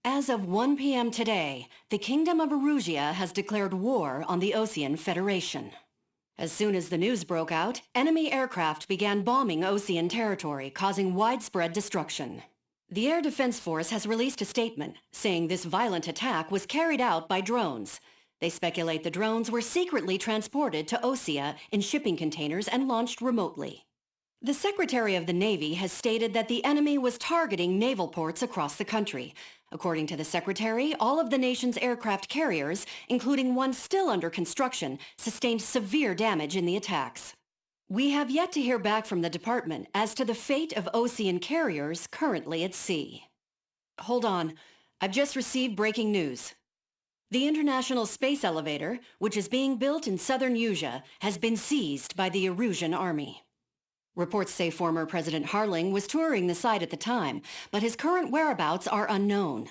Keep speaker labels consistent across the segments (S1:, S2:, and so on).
S1: As of 1 p.m. today, the Kingdom of Erusia has declared war on the Osean Federation. As soon as the news broke out, enemy aircraft began bombing Osean territory, causing widespread destruction. The Air Defense Force has released a statement saying this violent attack was carried out by drones. They speculate the drones were secretly transported to Osea in shipping containers and launched remotely. The Secretary of the Navy has stated that the enemy was targeting naval ports across the country. According to the Secretary, all of the nation's aircraft carriers, including one still under construction, sustained severe damage in the attacks. We have yet to hear back from the department as to the fate of Osean carriers currently at sea. Hold on. I've just received breaking news. The International Space Elevator, which is being built in southern Usea, has been seized by the Erusian Army. Reports say former President Harling was touring the site at the time, but his current whereabouts are unknown.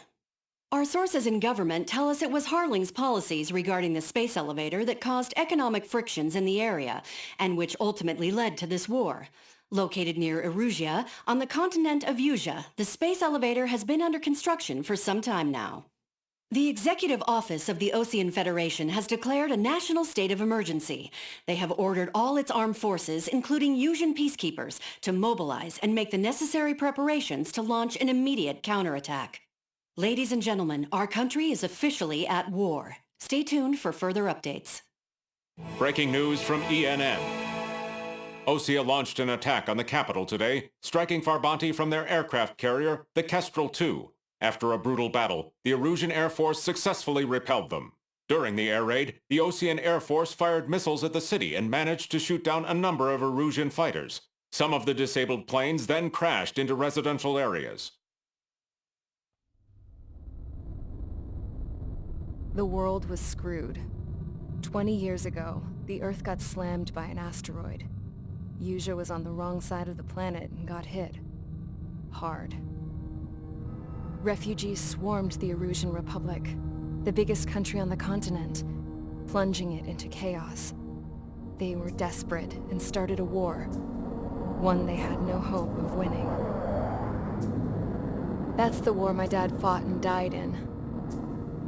S1: Our sources in government tell us it was Harling's policies regarding the space elevator that caused economic frictions in the area, and which ultimately led to this war. Located near Erusia, on the continent of Usea, the space elevator has been under construction for some time now. The Executive Office of the Osean Federation has declared a national state of emergency. They have ordered all its armed forces, including Usian peacekeepers, to mobilize and make the necessary preparations to launch an immediate counterattack. Ladies and gentlemen, our country is officially at war. Stay tuned for further updates.
S2: Breaking news from ENN. Osea launched an attack on the capital today, striking Farbanti from their aircraft carrier, the Kestrel II. After a brutal battle, the Erusian Air Force successfully repelled them. During the air raid, the Osean Air Force fired missiles at the city and managed to shoot down a number of Erusian fighters. Some of the disabled planes then crashed into residential areas.
S3: The world was screwed. 20 years ago, the Earth got slammed by an asteroid. Usea was on the wrong side of the planet and got hit. Hard. Refugees swarmed the Erusian Republic, the biggest country on the continent, plunging it into chaos. They were desperate and started a war, one they had no hope of winning. That's the war my dad fought and died in.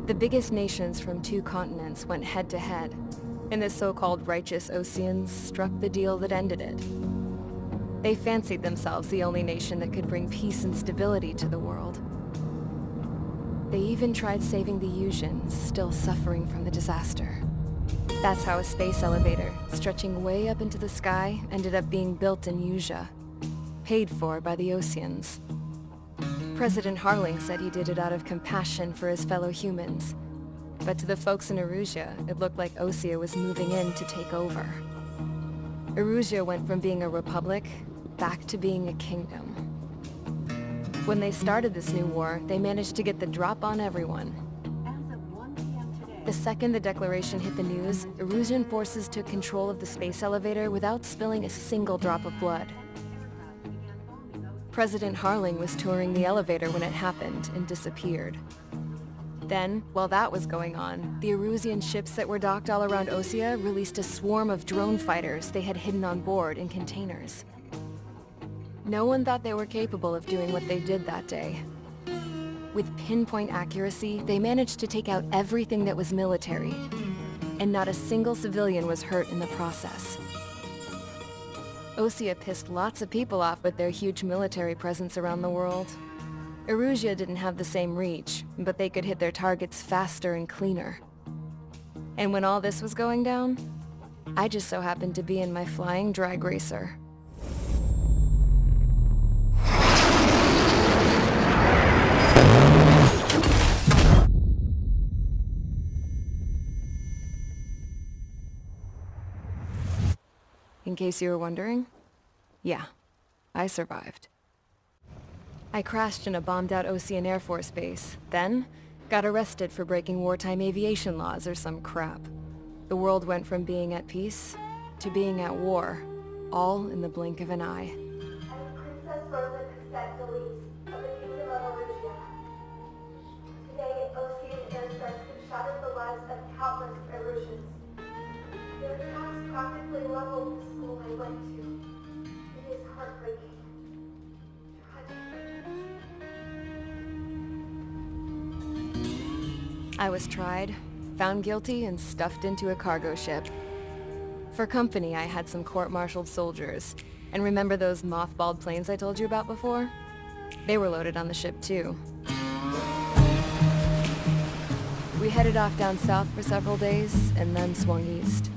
S3: The biggest nations from 2 continents went head-to-head, and the so-called righteous Oseans struck the deal that ended it. They fancied themselves the only nation that could bring peace and stability to the world. They even tried saving the Usians, still suffering from the disaster. That's how a space elevator, stretching way up into the sky, ended up being built in Usea, paid for by the Oseans. President Harling said he did it out of compassion for his fellow humans. But to the folks in Erusia, it looked like Osea was moving in to take over. Erusia went from being a republic back to being a kingdom. When they started this new war, they managed to get the drop on everyone. The second the declaration hit the news, Erusian forces took control of the space elevator without spilling a single drop of blood. President Harling was touring the elevator when it happened and disappeared. Then, while that was going on, the Erusian ships that were docked all around Osea released a swarm of drone fighters they had hidden on board in containers. No one thought they were capable of doing what they did that day. With pinpoint accuracy, they managed to take out everything that was military, and not a single civilian was hurt in the process. Osea pissed lots of people off with their huge military presence around the world. Erusia didn't have the same reach, but they could hit their targets faster and cleaner. And when all this was going down, I just so happened to be in my flying drag racer. In case you were wondering, yeah, I survived. I crashed in a bombed-out Osean Air Force base, then got arrested for breaking wartime aviation laws or some crap. The world went from being at peace to being at war, all in the blink of an eye.
S4: Princess Rosa Cassette Delise of the Kingdom of Erusia. Today, Osean airstrikes have shattered the lives of countless Erusians. Their attacks practically leveled the school I went to. It is heartbreaking. Tragic.
S3: I was tried, found guilty, and stuffed into a cargo ship. For company, I had some court-martialed soldiers. And remember those mothballed planes I told you about before? They were loaded on the ship too. We headed off down south for several days, and then swung east.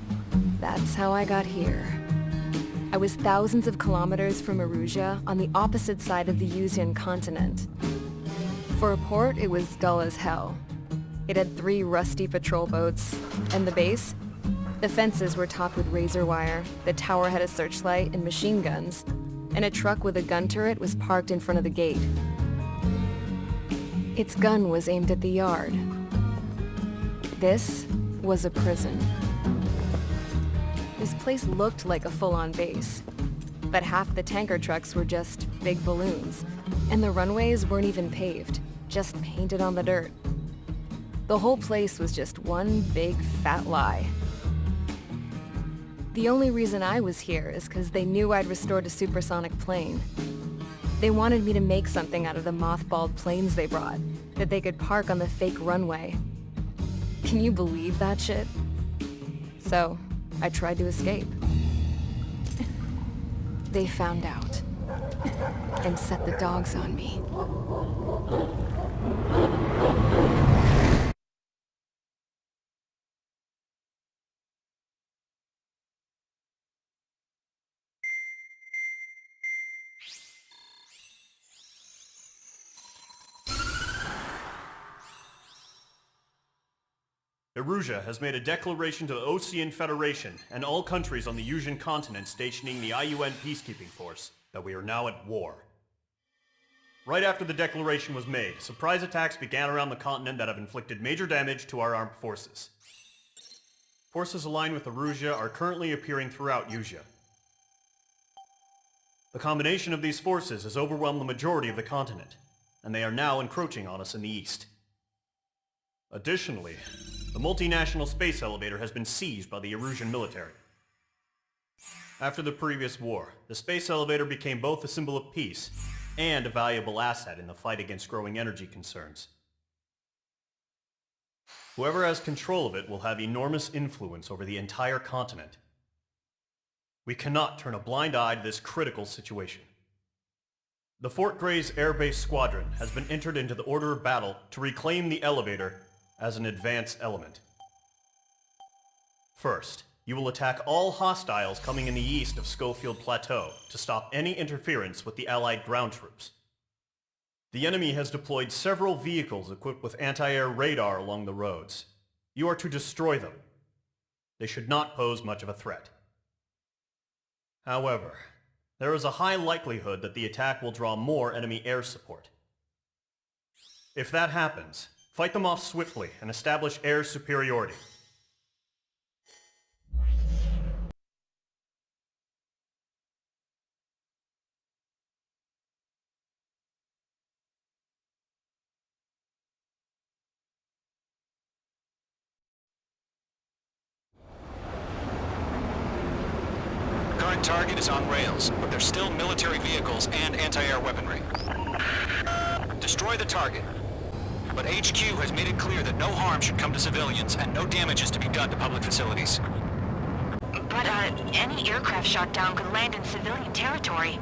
S3: That's how I got here. I was thousands of kilometers from Erusia, on the opposite side of the Usian continent. For a port, it was dull as hell. It had 3 rusty patrol boats, and the base? The fences were topped with razor wire, the tower had a searchlight and machine guns, and a truck with a gun turret was parked in front of the gate. Its gun was aimed at the yard. This was a prison. This place looked like a full-on base, but half the tanker trucks were just big balloons, and the runways weren't even paved, just painted on the dirt. The whole place was just one big fat lie. The only reason I was here is because they knew I'd restored a supersonic plane. They wanted me to make something out of the mothballed planes they brought, that they could park on the fake runway. Can you believe that shit? So, I tried to escape. They found out, and set the dogs on me.
S5: Erusia has made a declaration to the Ocean Federation and all countries on the Usian continent stationing the IUN peacekeeping force that we are now at war. Right after the declaration was made, surprise attacks began around the continent that have inflicted major damage to our armed forces. Forces aligned with Erusia are currently appearing throughout Usia. The combination of these forces has overwhelmed the majority of the continent, and they are now encroaching on us in the east. Additionally, the multinational space elevator has been seized by the Erusian military. After the previous war, the space elevator became both a symbol of peace and a valuable asset in the fight against growing energy concerns. Whoever has control of it will have enormous influence over the entire continent. We cannot turn a blind eye to this critical situation. The Fort Gray's Air Base Squadron has been entered into the order of battle to reclaim the elevator as an advance element. First, you will attack all hostiles coming in the east of Schofield Plateau to stop any interference with the Allied ground troops. The enemy has deployed several vehicles equipped with anti-air radar along the roads. You are to destroy them. They should not pose much of a threat. However, there is a high likelihood that the attack will draw more enemy air support. If that happens, fight them off swiftly and establish air superiority.
S6: Current target is on rails, but there's still military vehicles and anti-air weaponry. Destroy the target. But HQ has made it clear that no harm should come to civilians and no damage is to be done to public facilities.
S7: But, any aircraft shot down could land in civilian territory.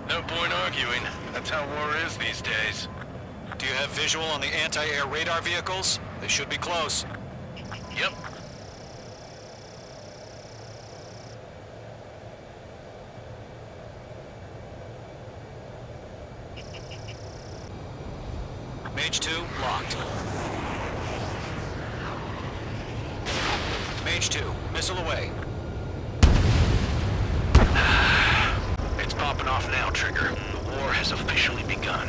S8: No point arguing. That's how war is these days.
S6: Do you have visual on the anti-air radar vehicles? They should be close.
S8: Yep.
S6: Mage 2, locked. Mage 2, missile away.
S8: It's popping off now, Trigger. The war has officially begun.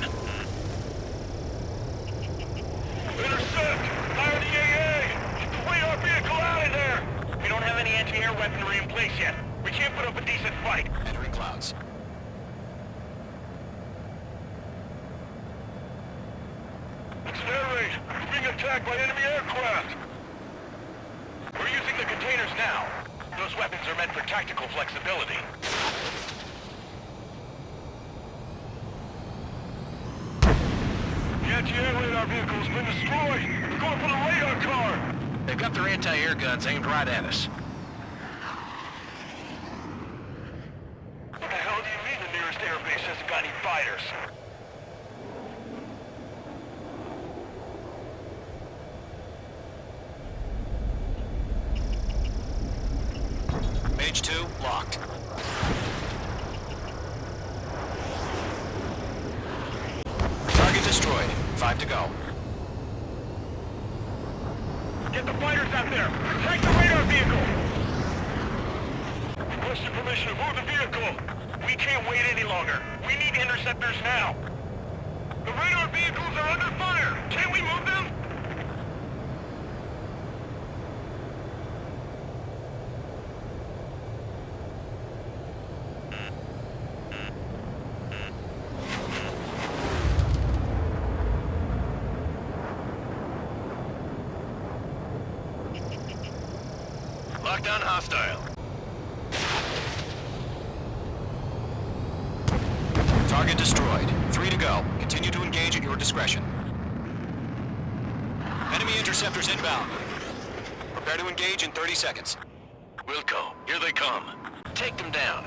S9: Intercept! Fire the AA! Get the radar vehicle out of there! We don't have any anti-air weaponry in place yet. We can't put up a decent fight.
S6: Entering clouds.
S9: Accelerate! We're being attacked by enemy aircraft! We're using the containers now. Those weapons are meant for tactical flexibility. The anti-air radar vehicle has been destroyed! Going for the radar car!
S8: They've got their anti-air guns aimed right at us.
S9: What the hell do you mean the nearest airbase hasn't got any fighters?
S6: Mage 2, locked. Target destroyed. 5 to go.
S9: Get the fighters out there! Protect the radar vehicle! Requesting permission to move the vehicle! We can't wait any longer! We need interceptors now! The radar vehicles are under fire! Can't we move them?
S8: Lockdown hostile.
S6: Target destroyed. 3 to go. Continue to engage at your discretion. Enemy interceptors inbound. Prepare to engage in 30 seconds.
S8: Wilco, here they come. Take them down.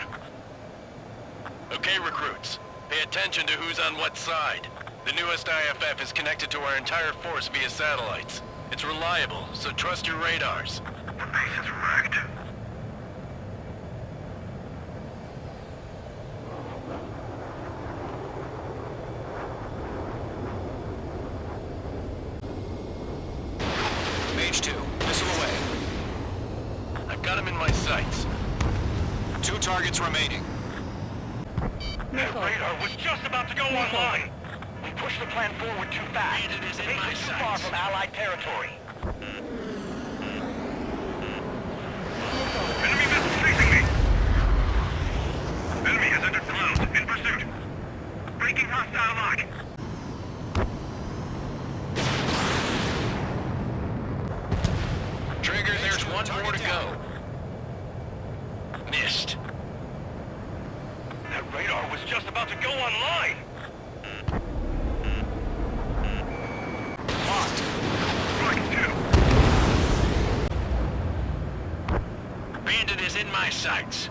S8: Okay, recruits. Pay attention to who's on what side. The newest IFF is connected to our entire force via satellites. It's reliable, so trust your radars.
S9: The base is wrecked.
S6: Mage 2, missile away.
S8: I've got him in my sights.
S6: 2 targets remaining.
S9: That radar was just about to go online! We pushed the plan forward too fast.
S8: And it is in
S9: Base
S8: my
S9: is too far
S8: sights.
S9: from Allied territory. Enemy missile chasing me! Enemy has entered clouds, in pursuit. Breaking hostile lock.
S8: Trigger, there's one more to go. Missed.
S9: That radar was just about to go online!
S6: Locked.
S9: Strike 2.
S8: Bandit is in my sights.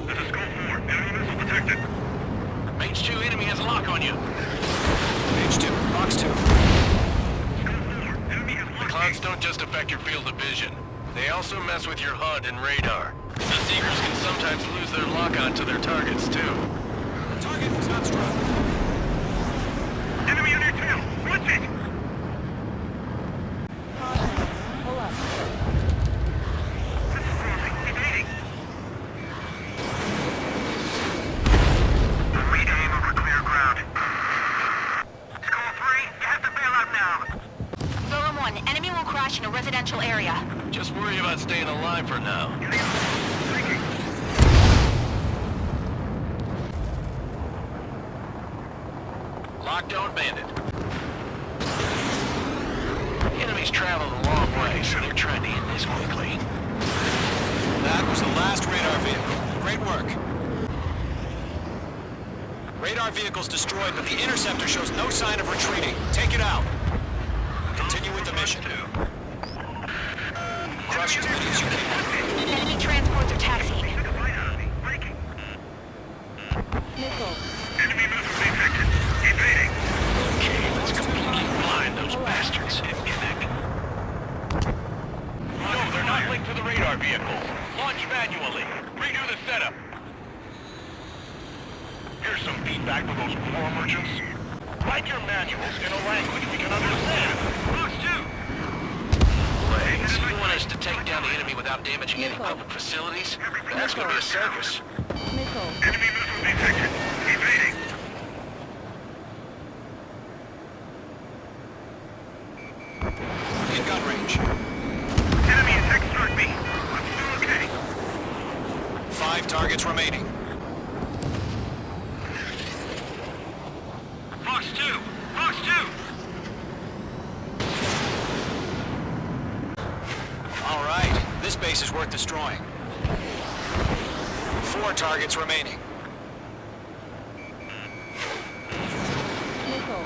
S9: This is Skull 4. Enemy missile detected.
S8: Mage 2 enemy has a lock on you.
S6: Mage 2, box 2.
S9: Skull 4. Enemy has
S8: The
S9: locked
S8: clouds
S9: me.
S8: don't just affect your field of vision. They also mess with your HUD and radar. The Seekers can sometimes lose their lock-on to their targets, too.
S6: The target was not struck.
S9: Enemy on your tail! Watch it!
S3: Pull up.
S9: This is crossing. Evading. Regain over clear ground. Skull 3, you have to bail out now.
S7: Golem 1, enemy will crash in a residential area.
S8: Just worry about staying alive for now.
S9: Breaking.
S8: Lockdown bandit. The enemy's traveled a long way, so they're trying to end this quickly.
S6: That was the last radar vehicle. Great work. Radar vehicle's destroyed, but the interceptor shows no sign of retreating. Take it out. Continue with the mission. Crush as many as you can.
S7: Enemy transports are taxiing.
S9: Breaking.
S3: Nickel.
S9: Enemy missile detected. Evading.
S8: Okay, let's completely blind those bastards.
S9: No, they're not linked to the radar vehicle. Launch manually. Redo the setup. Here's some feedback for those war merchants. Write your manuals in a language we can understand. Box 2.
S8: Legs, you want us to take down the enemy without damaging any public facilities? That's gonna be a circus.
S3: Nickel.
S9: Enemy missile detected. Evading.
S6: In gun range.
S9: Enemy attack struck me. I'm still okay.
S6: 5 targets remaining.
S9: Box 2. Box 2.
S6: All right. This base is worth destroying. 4 targets remaining.
S3: Missile.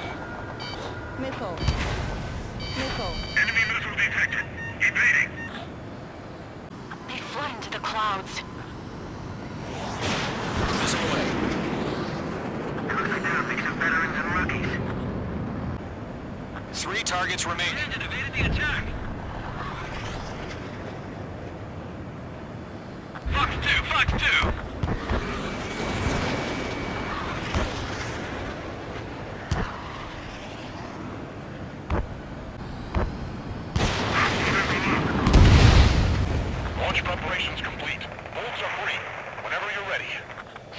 S3: Missile. Missile.
S9: Enemy missile detected. Evading.
S7: They fled into the clouds.
S6: Missile away.
S9: Looks like they're a mix of veterans and rookies.
S6: 3 targets remaining.
S9: Engine evaded the attack. Fox 2, Fox 2. Launch preparations complete. Bolts are free. Whenever you're ready.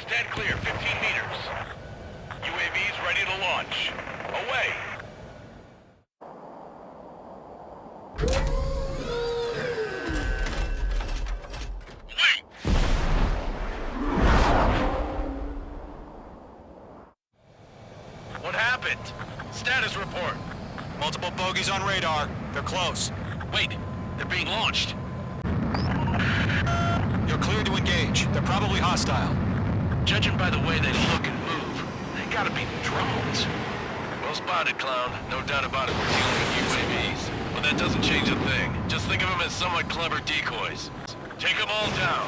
S9: Stand clear, 15 meters. UAVs ready to launch. Away! Wait! What happened? Status report.
S6: Multiple bogeys on radar. They're close.
S8: Wait, they're being launched.
S6: You're cleared to engage. They're probably hostile.
S8: Judging by the way they look and move, they gotta be drones. Well spotted, clown. No doubt about it, we're dealing with UAVs. But that doesn't change a thing. Just think of them as somewhat clever decoys. Take them all down.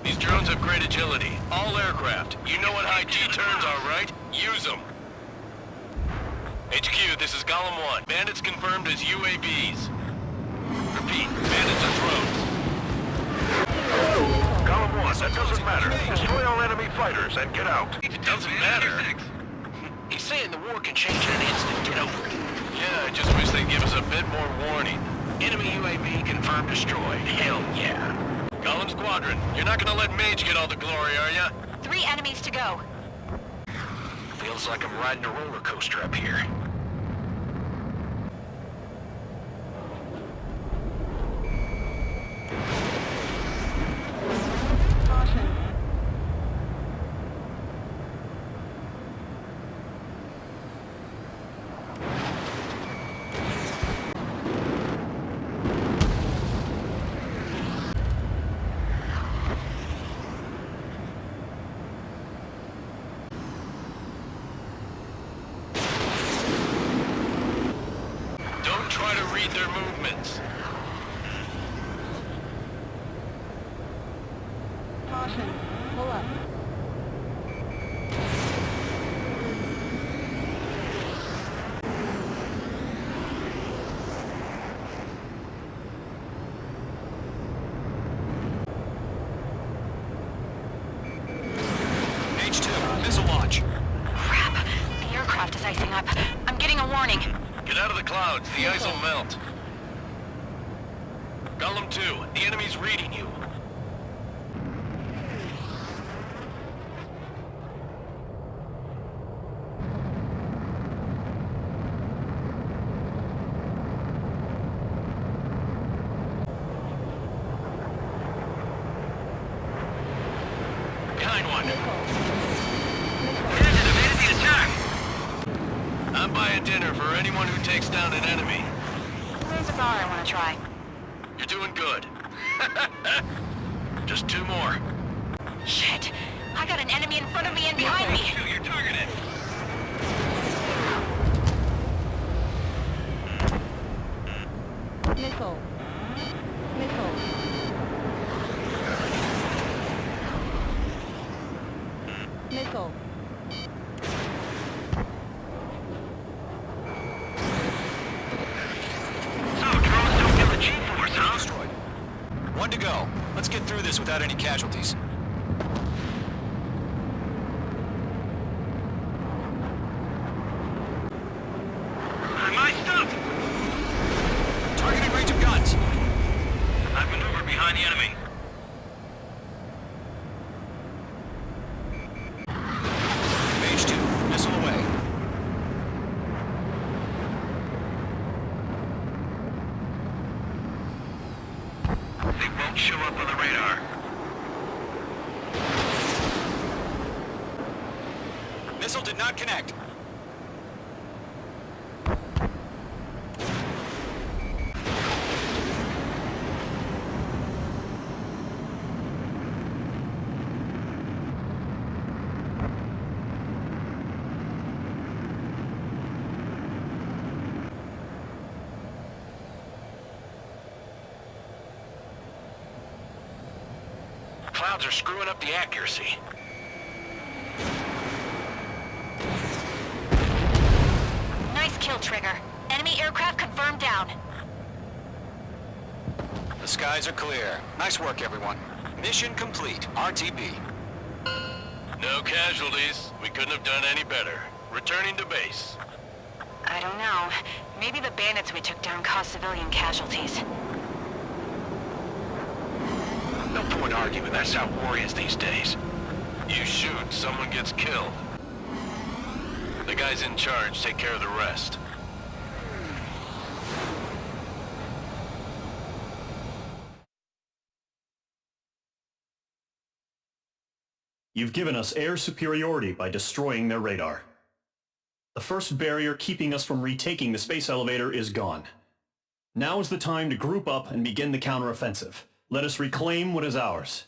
S8: These drones have great agility. All aircraft. You know what high G-turns are, right? Use them. HQ, this is Golem 1. Bandits confirmed as UAVs. Repeat, bandits are drones.
S9: Golem 1, that doesn't matter. Destroy all enemy fighters and get out.
S8: It doesn't matter.
S6: He's saying the war can change in an instant. Get over it.
S8: Yeah, I just wish they'd give us a bit more warning.
S6: Enemy UAV confirmed destroyed. Hell yeah.
S8: Golem Squadron, you're not gonna let Mage get all the glory, are ya?
S7: 3 enemies to go.
S6: Feels like I'm riding a roller coaster up here.
S3: Caution.
S8: Don't try to read their movements.
S3: Caution. Pull up.
S6: H2, missile launch.
S7: Crap. The aircraft is icing up. I'm getting a warning.
S8: Get out of the clouds, the ice will melt. Golem 2, the enemy's reading you. Behind one.
S9: Engine evaded the attack.
S8: I'm buying dinner for anyone who takes down an enemy.
S7: There's a bar I want to try.
S8: You're doing good. Just 2 more.
S7: Shit. I got an enemy in front of me and behind me.
S9: Shoot, you're targeted.
S3: Missile. Missile. Missile.
S9: So, drones don't get the G-force, huh?
S6: Destroyed. 1 to go. Let's get through this without any casualties.
S9: My stuff!
S6: Targeting range of guns.
S9: I've maneuvered behind the enemy.
S6: H2, missile away.
S9: They won't show up on the radar.
S6: Missile did not connect.
S8: Clouds are screwing up the accuracy.
S7: Nice kill, Trigger. Enemy aircraft confirmed down.
S6: The skies are clear. Nice work, everyone. Mission complete. RTB.
S8: No casualties. We couldn't have done any better. Returning to base.
S7: I don't know. Maybe the bandits we took down caused civilian casualties.
S9: No point arguing. That's how war is these days.
S8: You shoot, someone gets killed. The guys in charge take care of the rest.
S5: You've given us air superiority by destroying their radar. The first barrier keeping us from retaking the space elevator is gone. Now is the time to group up and begin the counteroffensive. Let us reclaim what is ours.